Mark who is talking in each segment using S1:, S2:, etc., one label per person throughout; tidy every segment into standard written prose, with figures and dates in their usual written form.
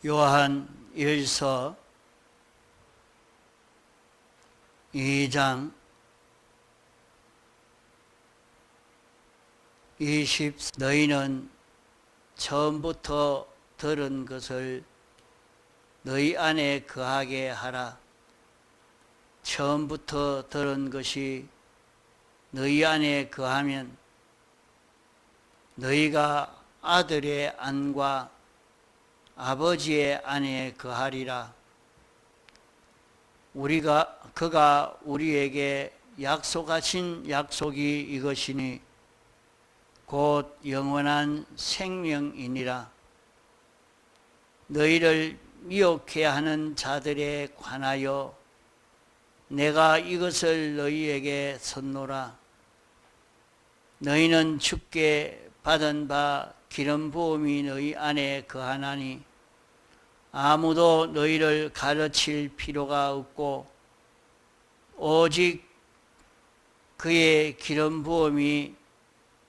S1: 요한 1서 2장 너희는 처음부터 들은 것을 너희 안에 거하게 하라. 처음부터 들은 것이 너희 안에 거하면 너희가 아들의 안과 아버지의 안에 거하리라. 그가 우리에게 약속하신 약속이 이것이니 곧 영원한 생명이니라. 너희를 미혹해 하는 자들에 관하여 내가 이것을 너희에게 선노라. 너희는 주께 받은 바 기름 부음이 너희 안에 거하나니 아무도 너희를 가르칠 필요가 없고 오직 그의 기름 부음이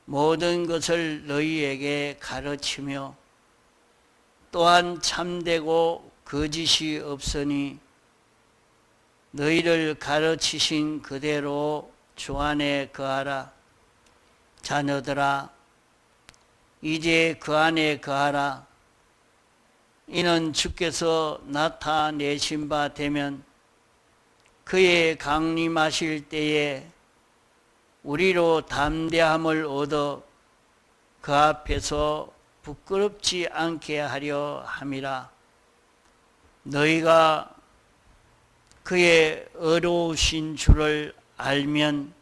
S1: 모든 것을 너희에게 가르치며 또한 참되고 거짓이 없으니 너희를 가르치신 그대로 주 안에 거하라. 자녀들아, 이제 그 안에 거하라. 이는 주께서 나타내신 바 되면 그의 강림하실 때에 우리로 담대함을 얻어 그 앞에서 부끄럽지 않게 하려 함이라. 너희가 그의 의로우신 줄을 알면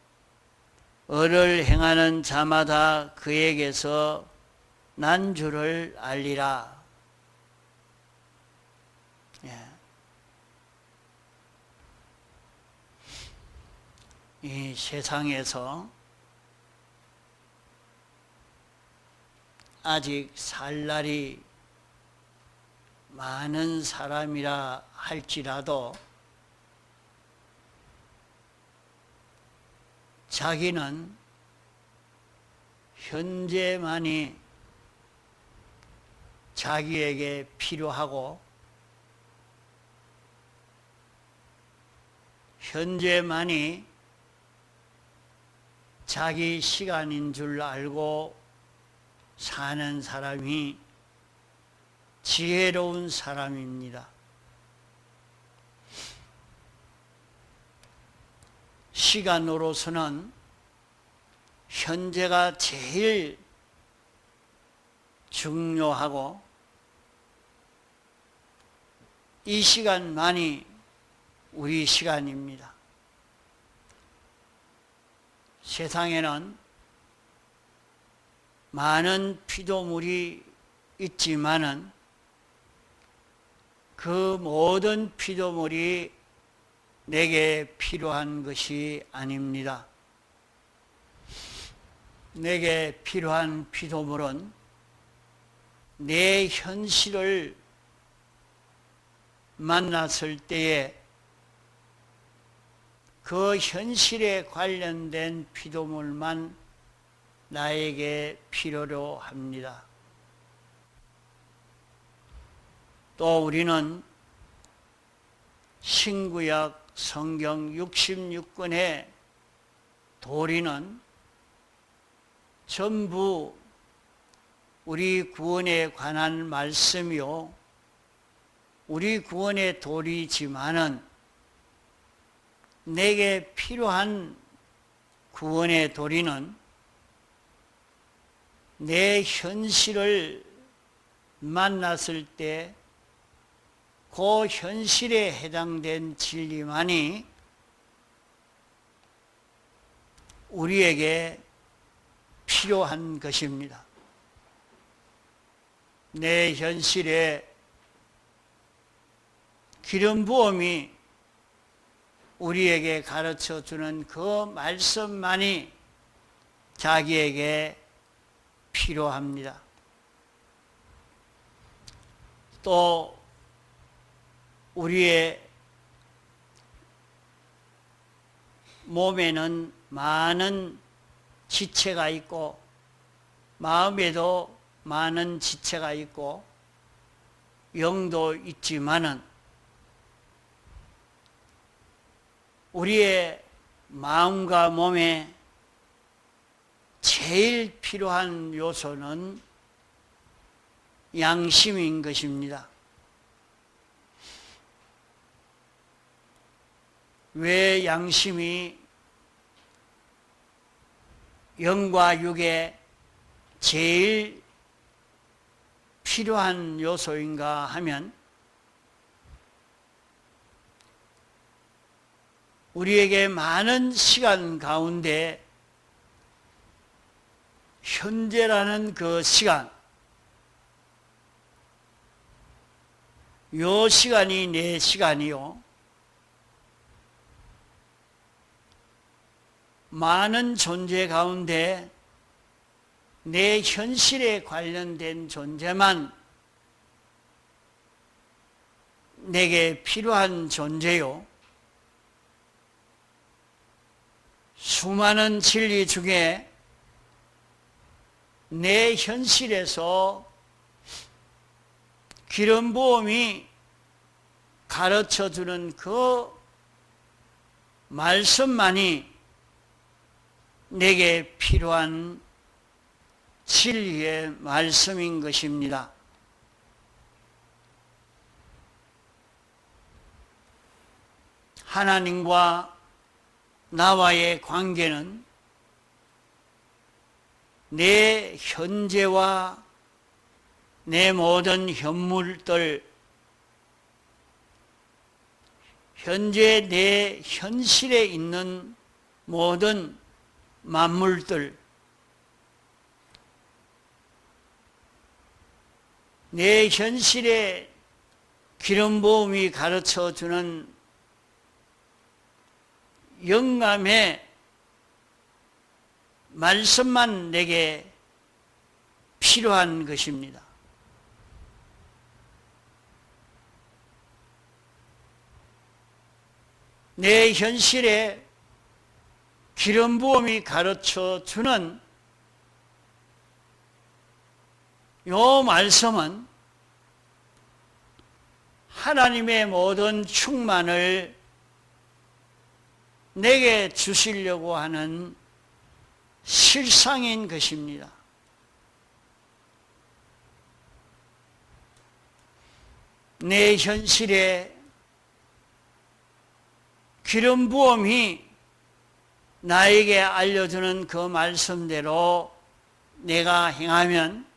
S1: 의를 행하는 자마다 그에게서 난 줄을 알리라. 이 세상에서 아직 살 날이 많은 사람이라 할지라도 자기는 현재만이 자기에게 필요하고 현재만이 자기 시간인 줄 알고 사는 사람이 지혜로운 사람입니다. 시간으로서는 현재가 제일 중요하고 이 시간만이 우리 시간입니다. 세상에는 많은 피조물이 있지만은 그 모든 피조물이 내게 필요한 것이 아닙니다. 내게 필요한 피조물은 내 현실을 만났을 때에 그 현실에 관련된 피조물만 나에게 필요로 합니다. 또 우리는 신구약 성경 66권의 도리는 전부 우리 구원에 관한 말씀이요 우리 구원의 도리지만은 내게 필요한 구원의 도리는 내 현실을 만났을 때 그 현실에 해당된 진리만이 우리에게 필요한 것입니다. 내 현실에 기름 부음이 우리에게 가르쳐주는 그 말씀만이 자기에게 필요합니다. 또 우리의 몸에는 많은 지체가 있고 마음에도 많은 지체가 있고 영도 있지만은 우리의 마음과 몸에 제일 필요한 요소는 양심인 것입니다. 왜 양심이 영과 육에 제일 필요한 요소인가 하면 우리에게 많은 시간 가운데 현재라는 그 시간, 요 시간이 내 시간이요. 많은 존재 가운데 내 현실에 관련된 존재만 내게 필요한 존재요. 수많은 진리 중에 내 현실에서 기름부음이 가르쳐주는 그 말씀만이 내게 필요한 진리의 말씀인 것입니다. 하나님과 나와의 관계는 내 현재와 내 모든 현물들, 현재 내 현실에 있는 모든 만물들, 내 현실에 기름부음이 가르쳐주는 영감의 말씀만 내게 필요한 것입니다. 내 현실에 기름부음이 가르쳐주는 요 말씀은 하나님의 모든 충만을 내게 주시려고 하는 실상인 것입니다. 내 현실에 기름부음이 나에게 알려주는 그 말씀대로 내가 행하면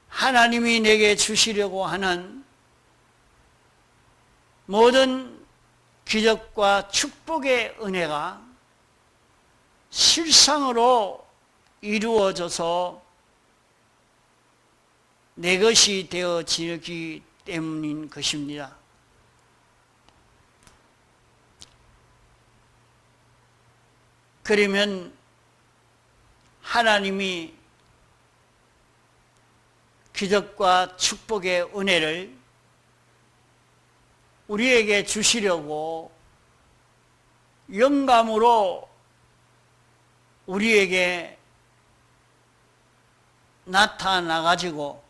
S1: 하나님이 내게 주시려고 하는 모든 기적과 축복의 은혜가 실상으로 이루어져서 내 것이 되어지기 때문인 것입니다. 그러면 하나님이 기적과 축복의 은혜를 우리에게 주시려고 영감으로 우리에게 나타나가지고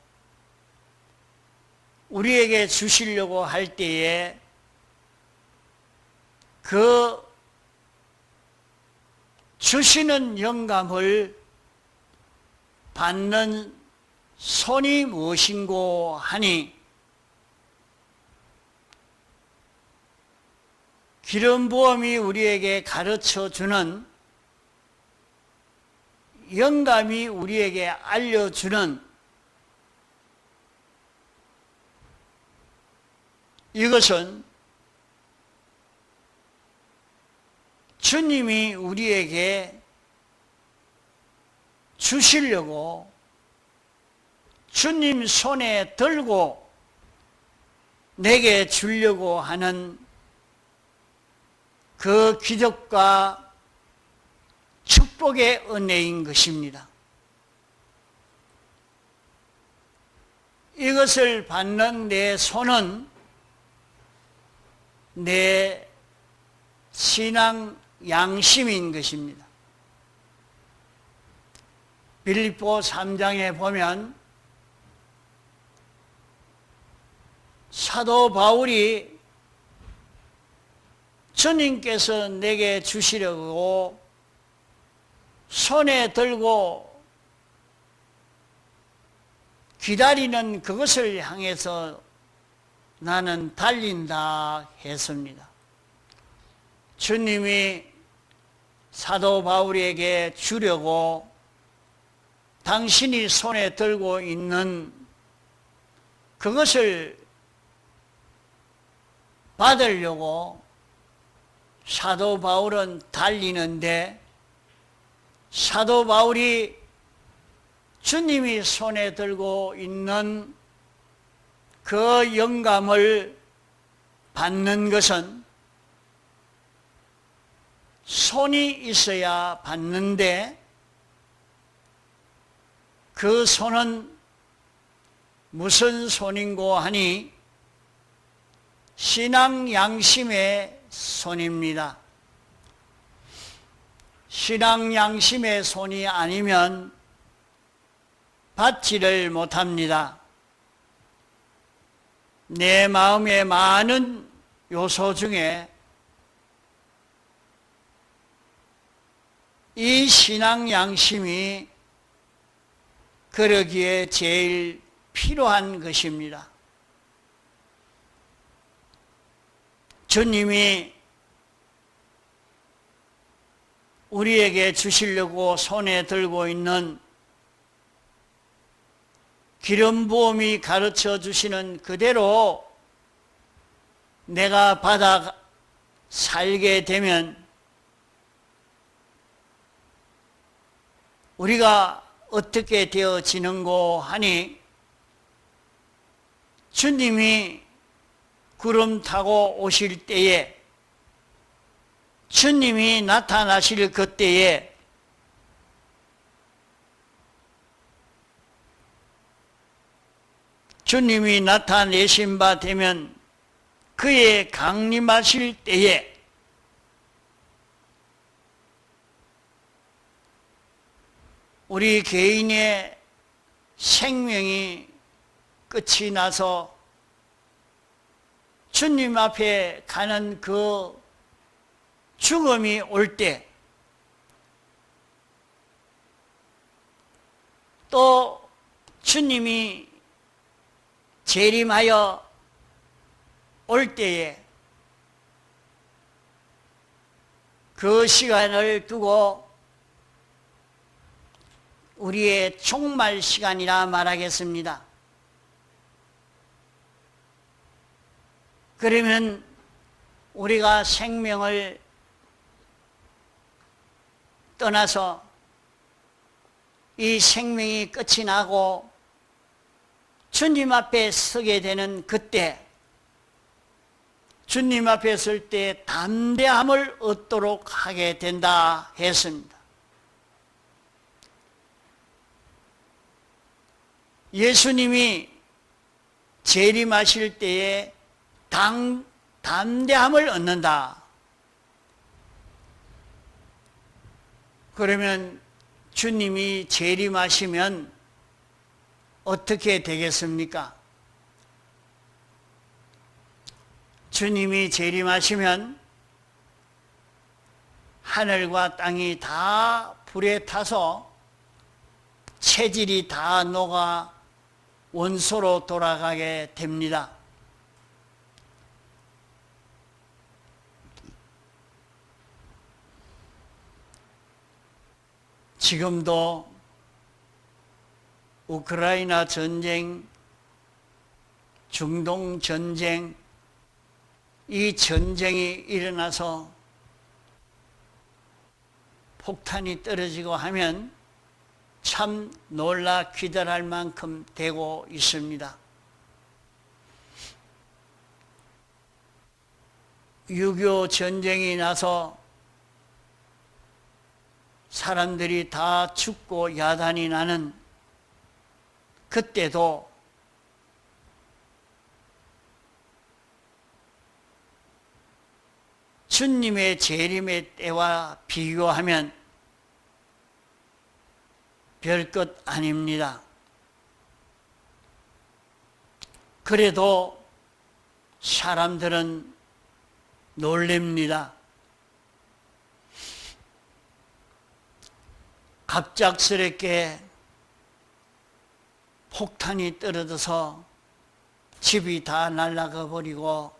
S1: 우리에게 주시려고 할 때에 그 주시는 영감을 받는 손이 무엇인고 하니 기름부음이 우리에게 가르쳐주는 영감이 우리에게 알려주는 이것은 주님이 우리에게 주시려고 주님 손에 들고 내게 주려고 하는 그 기적과 축복의 은혜인 것입니다. 이것을 받는 내 손은 내 신앙 양심인 것입니다. 빌립보 3장에 보면 사도 바울이 주님께서 내게 주시려고 손에 들고 기다리는 그것을 향해서 나는 달린다 했습니다. 주님이 사도 바울에게 주려고 당신이 손에 들고 있는 그것을 받으려고 사도 바울은 달리는데, 사도 바울이 주님이 손에 들고 있는 그 영감을 받는 것은 손이 있어야 받는데, 그 손은 무슨 손인고 하니 신앙 양심의 손입니다. 신앙 양심의 손이 아니면 받지를 못합니다. 내 마음의 많은 요소 중에 이 신앙 양심이 그러기에 제일 필요한 것입니다. 주님이 우리에게 주시려고 손에 들고 있는 기름 부음이 가르쳐 주시는 그대로 내가 받아 살게 되면 우리가 어떻게 되어지는고 하니, 주님이 구름 타고 오실 때에, 주님이 나타나실 그때에 주님이 나타내신 바 되면 그의 강림하실 때에 우리 개인의 생명이 끝이 나서 주님 앞에 가는 그 죽음이 올 때, 또 주님이 재림하여 올 때에 그 시간을 두고 우리의 종말 시간이라 말하겠습니다. 그러면 우리가 생명을 떠나서 이 생명이 끝이 나고 주님 앞에 서게 되는 그때, 주님 앞에 설 때 담대함을 얻도록 하게 된다 했습니다. 예수님이 재림하실 때에 담대함을 얻는다. 그러면 주님이 재림하시면 어떻게 되겠습니까? 주님이 재림하시면 하늘과 땅이 다 불에 타서 체질이 다 녹아 원소로 돌아가게 됩니다. 지금도 우크라이나 전쟁, 중동 전쟁, 이 전쟁이 일어나서 폭탄이 떨어지고 하면 참 놀라 기절할 만큼 되고 있습니다. 6.25 전쟁이 나서 사람들이 다 죽고 야단이 나는 그때도 주님의 재림의 때와 비교하면 별것 아닙니다. 그래도 사람들은 놀랍니다. 갑작스럽게 폭탄이 떨어져서 집이 다 날아가 버리고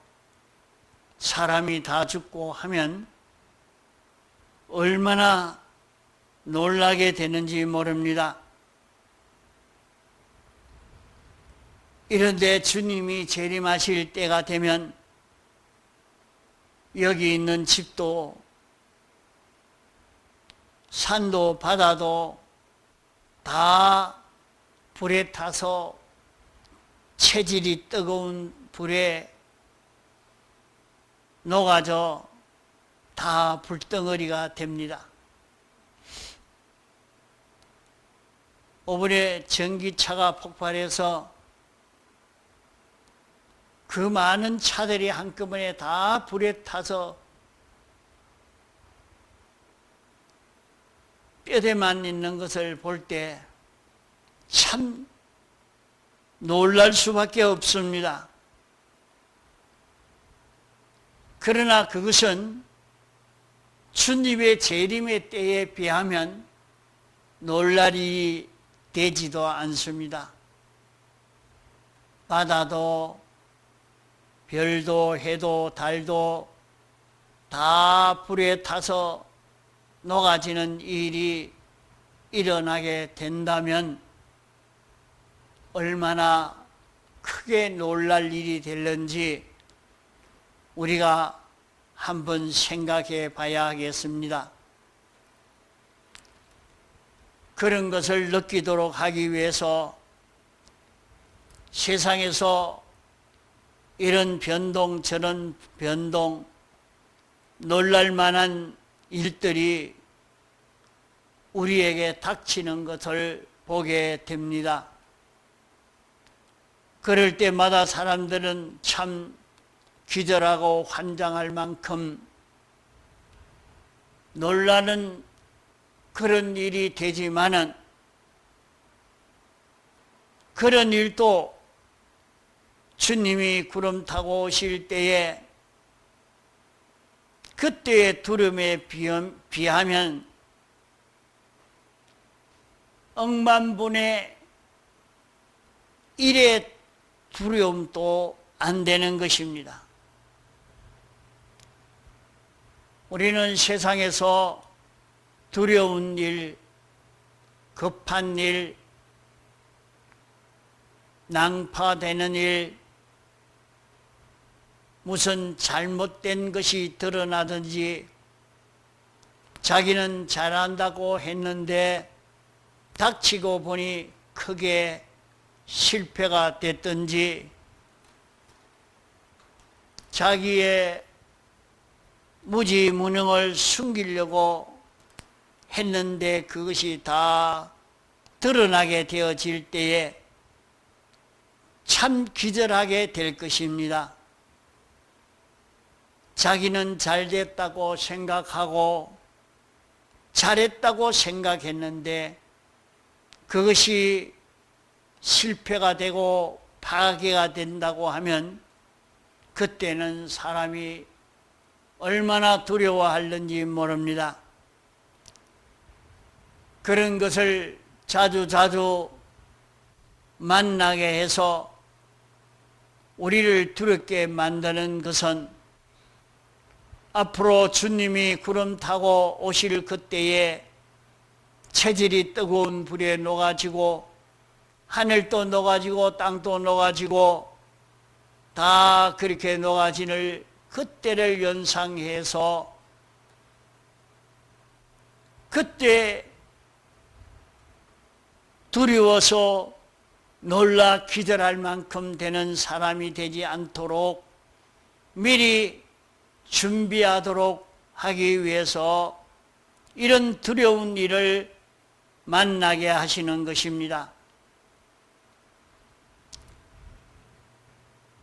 S1: 사람이 다 죽고 하면 얼마나 놀라게 되는지 모릅니다. 이런데 주님이 재림하실 때가 되면 여기 있는 집도 산도 바다도 다 불에 타서 체질이 뜨거운 불에 녹아져 다 불덩어리가 됩니다. 이번에 전기차가 폭발해서 그 많은 차들이 한꺼번에 다 불에 타서 뼈대만 있는 것을 볼 때 참 놀랄 수밖에 없습니다. 그러나 그것은 주님의 재림의 때에 비하면 놀랄 일이 되지도 않습니다. 바다도 별도 해도 달도 다 불에 타서 녹아지는 일이 일어나게 된다면 얼마나 크게 놀랄 일이 될는지 우리가 한번 생각해 봐야 하겠습니다. 그런 것을 느끼도록 하기 위해서 세상에서 이런 변동 저런 변동 놀랄 만한 일들이 우리에게 닥치는 것을 보게 됩니다. 그럴 때마다 사람들은 참 기절하고 환장할 만큼 놀라는 그런 일이 되지만은 그런 일도 주님이 구름 타고 오실 때에 그때의 두려움에 비하면 억만분의 1의 두려움도 안 되는 것입니다. 우리는 세상에서 두려운 일, 급한 일, 낭파되는 일, 무슨 잘못된 것이 드러나든지 자기는 잘한다고 했는데 닥치고 보니 크게 실패가 됐든지 자기의 무지무능을 숨기려고 했는데 그것이 다 드러나게 되어질 때에 참 기절하게 될 것입니다. 자기는 잘됐다고 생각하고 잘했다고 생각했는데 그것이 실패가 되고 파괴가 된다고 하면 그때는 사람이 얼마나 두려워하는지 모릅니다. 그런 것을 자주자주 만나게 해서 우리를 두렵게 만드는 것은 앞으로 주님이 구름 타고 오실 그때에 체질이 뜨거운 불에 녹아지고 하늘도 녹아지고 땅도 녹아지고 다 그렇게 녹아지는 그때를 연상해서 그때 두려워서 놀라 기절할 만큼 되는 사람이 되지 않도록 미리 준비하도록 하기 위해서 이런 두려운 일을 만나게 하시는 것입니다.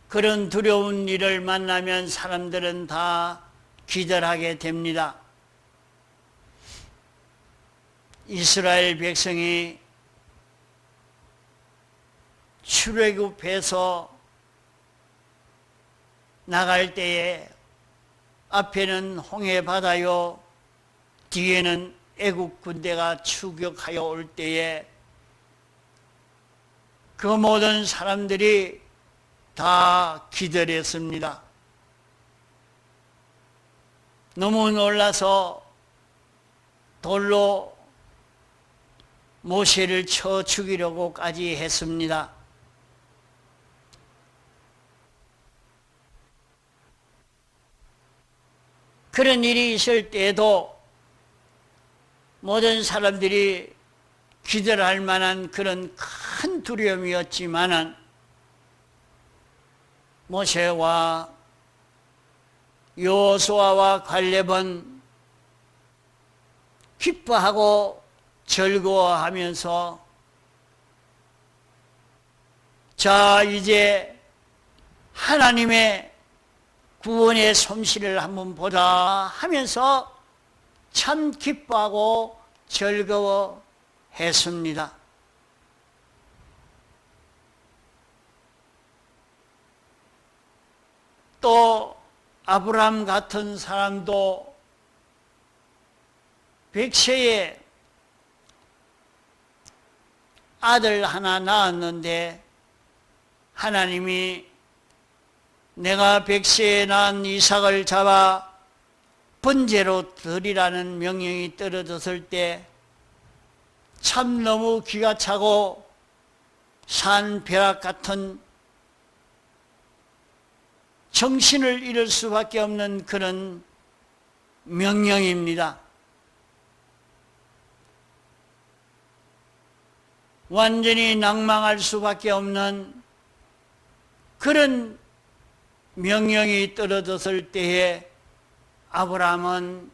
S1: 그런 두려운 일을 만나면 사람들은 다 기절하게 됩니다. 이스라엘 백성이 출애굽해서 나갈 때에 앞에는 홍해 바다요, 뒤에는 애국 군대가 추격하여 올 때에 그 모든 사람들이 다 기절했습니다. 너무 놀라서 돌로 모세를 쳐 죽이려고까지 했습니다. 그런 일이 있을 때에도 모든 사람들이 기절할 만한 그런 큰 두려움이었지만은 모세와 여호수아와 갈렙은 기뻐하고 즐거워하면서 자, 이제 하나님의 구원의 솜씨를 한번 보자 하면서 참 기뻐하고 즐거워했습니다. 또 아브라함 같은 사람도 백세에 아들 하나 낳았는데 하나님이 내가 백세에 낳은 이삭을 잡아 번제로 드리라는 명령이 떨어졌을 때 참 너무 기가 차고 산벼락 같은 정신을 잃을 수밖에 없는 그런 명령입니다. 완전히 낭망할 수밖에 없는 그런 명령이 떨어졌을 때에 아브라함은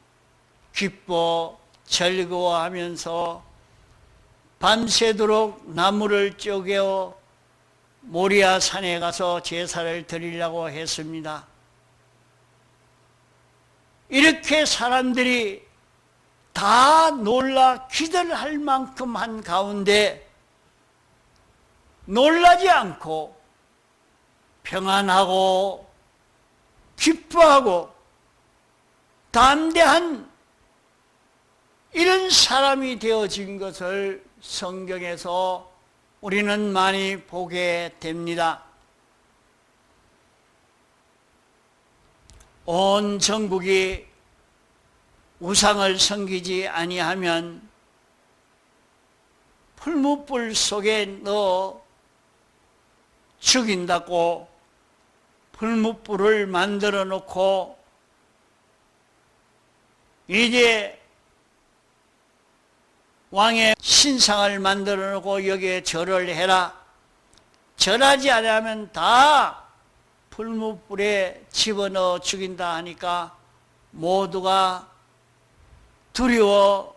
S1: 기뻐 즐거워하면서 밤새도록 나무를 쪼개어 모리아 산에 가서 제사를 드리려고 했습니다. 이렇게 사람들이 다 놀라 기절할 만큼 한 가운데 놀라지 않고 평안하고 기뻐하고 담대한 이런 사람이 되어진 것을 성경에서 우리는 많이 보게 됩니다. 온 전국이 우상을 섬기지 아니하면 풀무불 속에 넣어 죽인다고 풀무불을 만들어 놓고 이제 왕의 신상을 만들어 놓고 여기에 절을 해라. 절하지 않으면 다 풀무불에 집어넣어 죽인다 하니까 모두가 두려워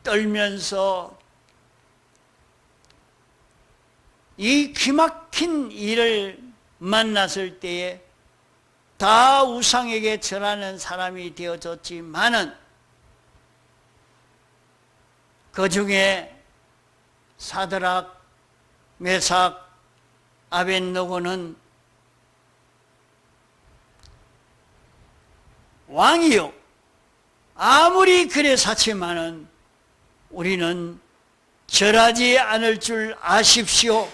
S1: 떨면서 이 기막힌 일을 만났을 때에 다 우상에게 절하는 사람이 되어졌지만은 그 중에 사드락, 메삭, 아벳느고는 왕이요 아무리 그래 사치만은 우리는 절하지 않을 줄 아십시오.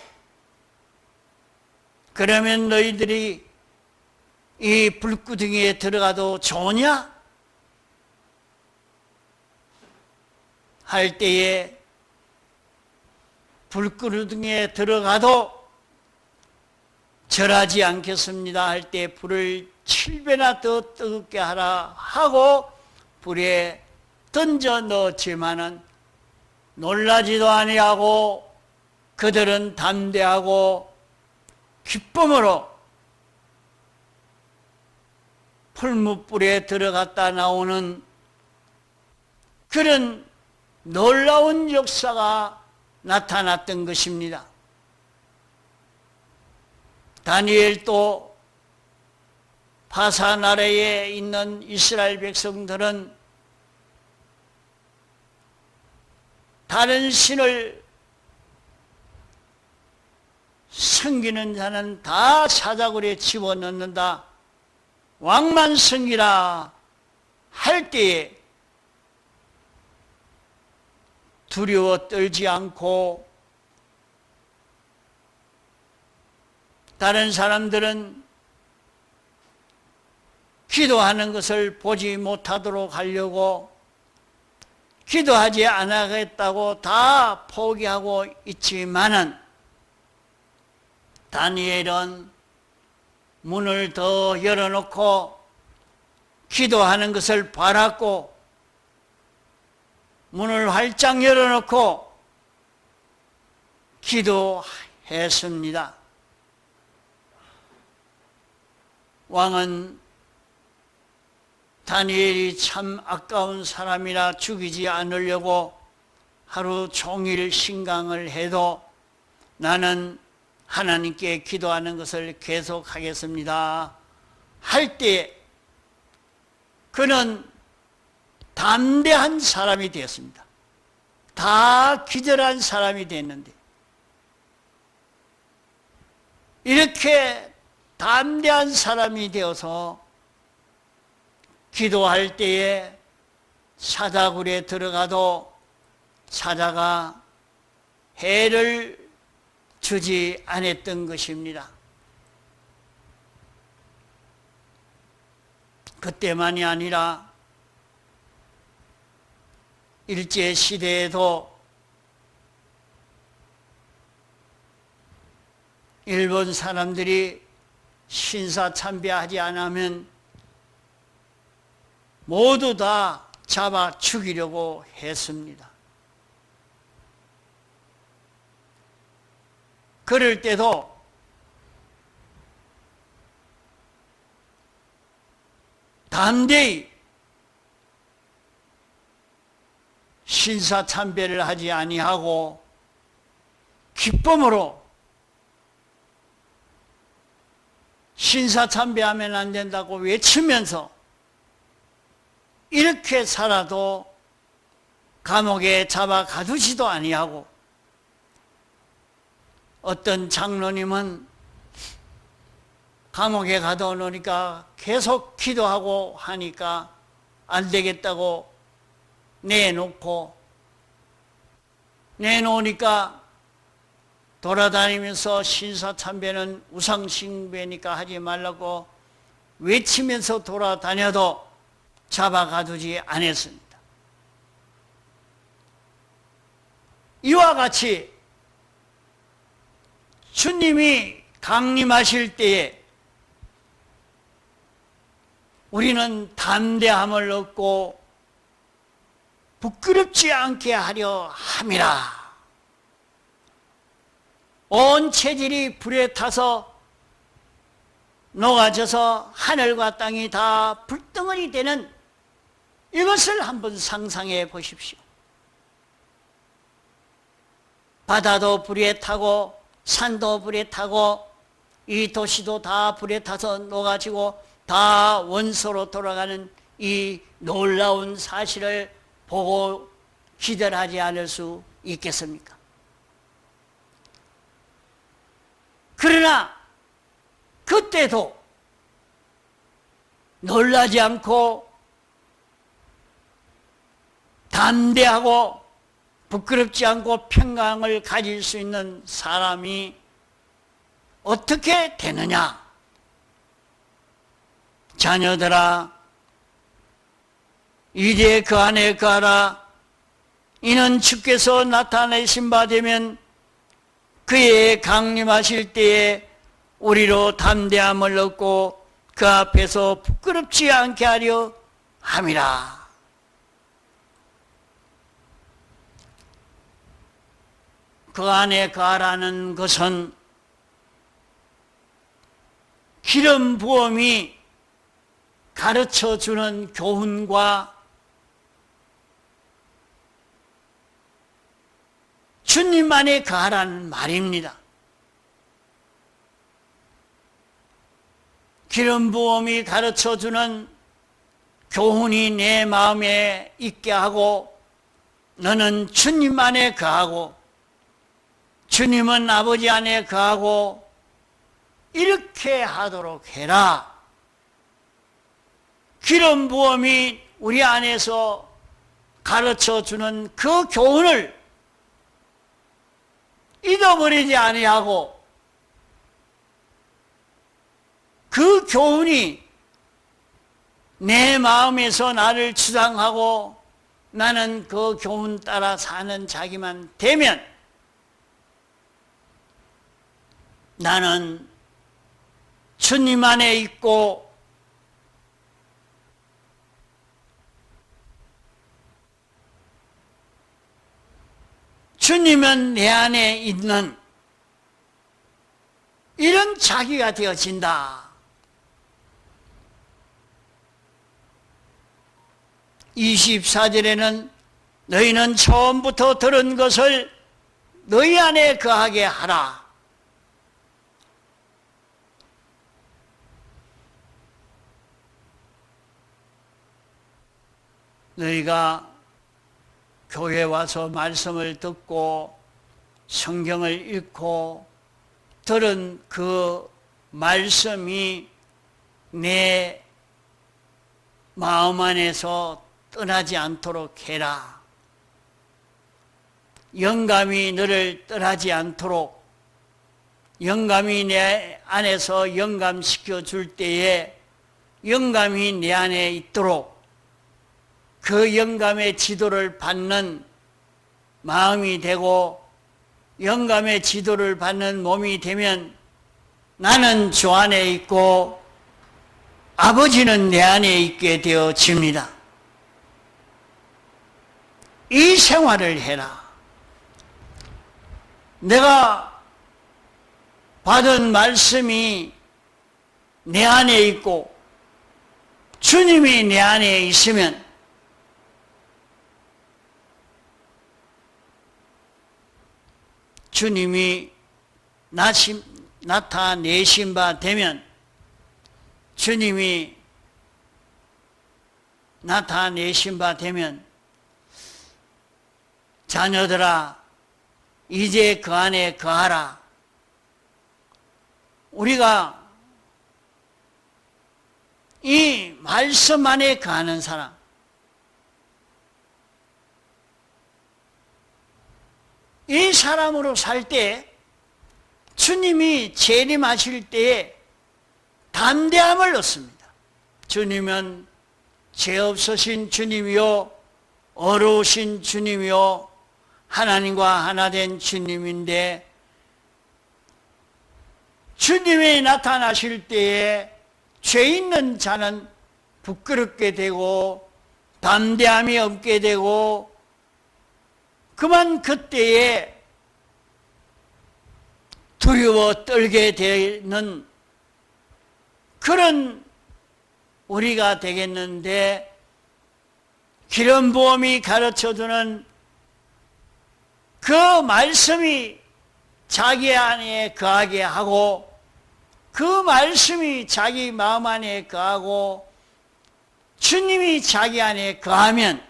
S1: 그러면 너희들이 이 불구덩이에 들어가도 좋으냐? 할 때에 불구덩이에 들어가도 절하지 않겠습니다 할 때 불을 7배나 더 뜨겁게 하라 하고 불에 던져 넣었지만은 놀라지도 아니하고 그들은 담대하고 기쁨으로 풀무불에 들어갔다 나오는 그런 놀라운 역사가 나타났던 것입니다. 다니엘도 바사 나라에 있는 이스라엘 백성들은 다른 신을 섬기는 자는 다 사자굴에 집어넣는다 왕만성이라 할 때에 두려워 떨지 않고, 다른 사람들은 기도하는 것을 보지 못하도록 하려고 기도하지 않겠다고 다 포기하고 있지만은, 다니엘은 문을 더 열어놓고 기도하는 것을 바랐고, 문을 활짝 열어놓고 기도했습니다. 왕은 다니엘이 참 아까운 사람이라 죽이지 않으려고 하루 종일 신강을 해도 나는 하나님께 기도하는 것을 계속하겠습니다 할 때 그는 담대한 사람이 되었습니다. 다 기절한 사람이 됐는데, 이렇게 담대한 사람이 되어서 기도할 때에 사자굴에 들어가도 사자가 해를 주지 않았던 것입니다. 그때만이 아니라 일제시대에도 일본 사람들이 신사참배하지 않으면 모두 다 잡아 죽이려고 했습니다. 그럴 때도 담대히 신사참배를 하지 아니하고 기쁨으로 신사참배하면 안 된다고 외치면서 이렇게 살아도 감옥에 잡아 가두지도 아니하고, 어떤 장로님은 감옥에 가둬놓으니까 계속 기도하고 하니까 안 되겠다고 내놓으니까 돌아다니면서 신사참배는 우상숭배니까 하지 말라고 외치면서 돌아다녀도 잡아 가두지 않았습니다. 이와 같이 주님이 강림하실 때에 우리는 담대함을 얻고 부끄럽지 않게 하려 함이라. 온 체질이 불에 타서 녹아져서 하늘과 땅이 다 불덩어리 되는 이것을 한번 상상해 보십시오. 바다도 불에 타고 산도 불에 타고 이 도시도 다 불에 타서 녹아지고 다 원소로 돌아가는 이 놀라운 사실을 보고 기절하지 않을 수 있겠습니까? 그러나 그때도 놀라지 않고 담대하고 부끄럽지 않고 평강을 가질 수 있는 사람이 어떻게 되느냐? 자녀들아, 이제 그 안에 거하라. 이는 주께서 나타내신 바 되면 그의 강림하실 때에 우리로 담대함을 얻고 그 앞에서 부끄럽지 않게 하려 함이라. 그 안에 거하라는 것은 기름 부음이 가르쳐주는 교훈과 주님 안에 거하라는 말입니다. 기름 부음이 가르쳐주는 교훈이 내 마음에 있게 하고, 너는 주님 안에 거하고 주님은 아버지 안에 거하고 이렇게 하도록 해라. 기름 부음이 우리 안에서 가르쳐주는 그 교훈을 잊어버리지 아니하고 그 교훈이 내 마음에서 나를 주장하고 나는 그 교훈 따라 사는 자기만 되면 나는 주님 안에 있고 주님은 내 안에 있는 이런 자기가 되어진다. 24절에는 너희는 처음부터 들은 것을 너희 안에 거하게 하라. 너희가 교회 와서 말씀을 듣고 성경을 읽고 들은 그 말씀이 내 마음 안에서 떠나지 않도록 해라. 영감이 너를 떠나지 않도록, 영감이 내 안에서 영감시켜 줄 때에 영감이 내 안에 있도록 그 영감의 지도를 받는 마음이 되고 영감의 지도를 받는 몸이 되면 나는 주 안에 있고 아버지는 내 안에 있게 되어집니다. 이 생활을 해라. 내가 받은 말씀이 내 안에 있고 주님이 내 안에 있으면 주님이 나타내신 바 되면 주님이 나타내신 바 되면 자녀들아 이제 그 안에 거하라. 우리가 이 말씀 안에 거하는 사람, 이 사람으로 살 때 주님이 재림하실 때에 담대함을 얻습니다. 주님은 죄 없으신 주님이요 어려우신 주님이요 하나님과 하나 된 주님인데 주님이 나타나실 때에 죄 있는 자는 부끄럽게 되고 담대함이 없게 되고 그만 그때에 두려워 떨게 되는 그런 우리가 되겠는데 기름 부음이 가르쳐주는 그 말씀이 자기 안에 거하게 하고 그 말씀이 자기 마음 안에 거하고 주님이 자기 안에 거하면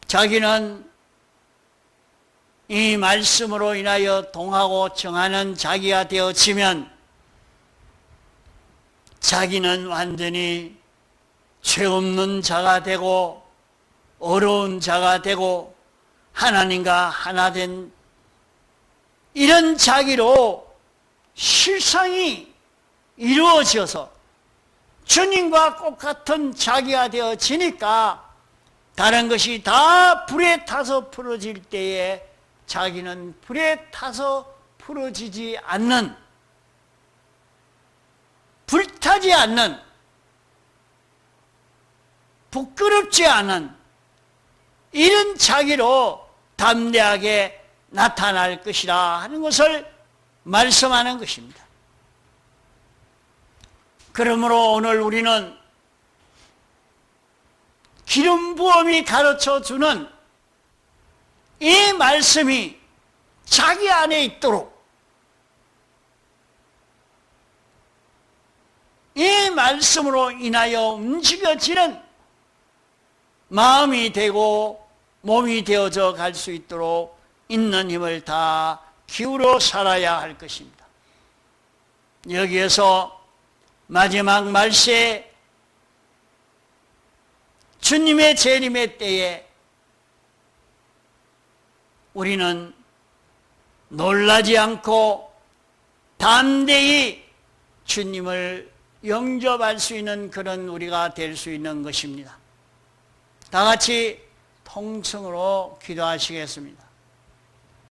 S1: 자기는 이 말씀으로 인하여 동하고 정하는 자기가 되어지면 자기는 완전히 죄 없는 자가 되고 어려운 자가 되고 하나님과 하나 된 이런 자기로 실상이 이루어져서 주님과 똑같은 자기가 되어지니까 다른 것이 다 불에 타서 풀어질 때에 자기는 불에 타서 풀어지지 않는, 불타지 않는, 부끄럽지 않은 이런 자기로 담대하게 나타날 것이라 하는 것을 말씀하는 것입니다. 그러므로 오늘 우리는 기름 부음이 가르쳐주는 이 말씀이 자기 안에 있도록 이 말씀으로 인하여 움직여지는 마음이 되고 몸이 되어져 갈 수 있도록 있는 힘을 다 기울여 살아야 할 것입니다. 여기에서 마지막 말세에 주님의 재림의 때에 우리는 놀라지 않고 담대히 주님을 영접할 수 있는 그런 우리가 될 수 있는 것입니다. 다 같이 통성으로 기도하시겠습니다.